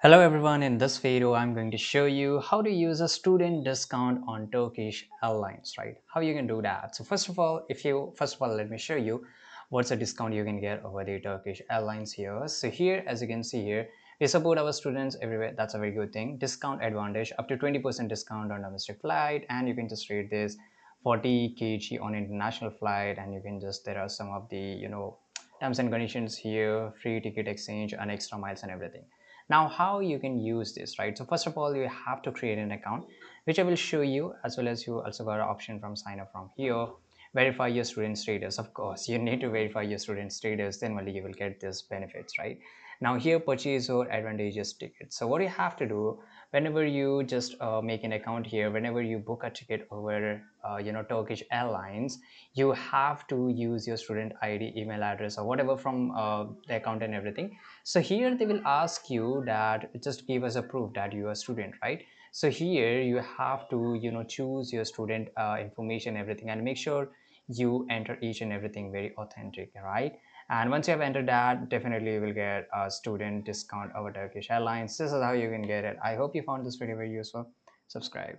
Hello everyone, in this video I'm going to show you how to use a student discount on Turkish Airlines, right? How you can do that. So first of all let me show you what's a discount you can get over the Turkish Airlines here. So here, as you can see here, we support our students everywhere. That's a very good thing. Discount advantage up to 20% discount on domestic flight, and you can just rate this 40 kg on international flight, and you can just there are some of the terms and conditions here, free ticket exchange and extra miles and everything. Now how you can use this, right? So first of all, you have to create an account, which I will show you, as well as you also got an option from sign up from here. Verify your student status. Of course you need to verify your student status, then only you will get this benefits, right? Now here, purchase your advantageous ticket. So what you have to do, whenever you just make an account here, whenever you book a ticket over Turkish Airlines, you have to use your student ID, email address, or whatever from the account and everything. So here they will ask you that just give us a proof that you are a student, right? So here you have to choose your student information, everything, and make sure you enter each and everything very authentic, right? And once you have entered that, definitely you will get a student discount over Turkish Airlines. This is how you can get it. I hope you found this video very useful. Subscribe.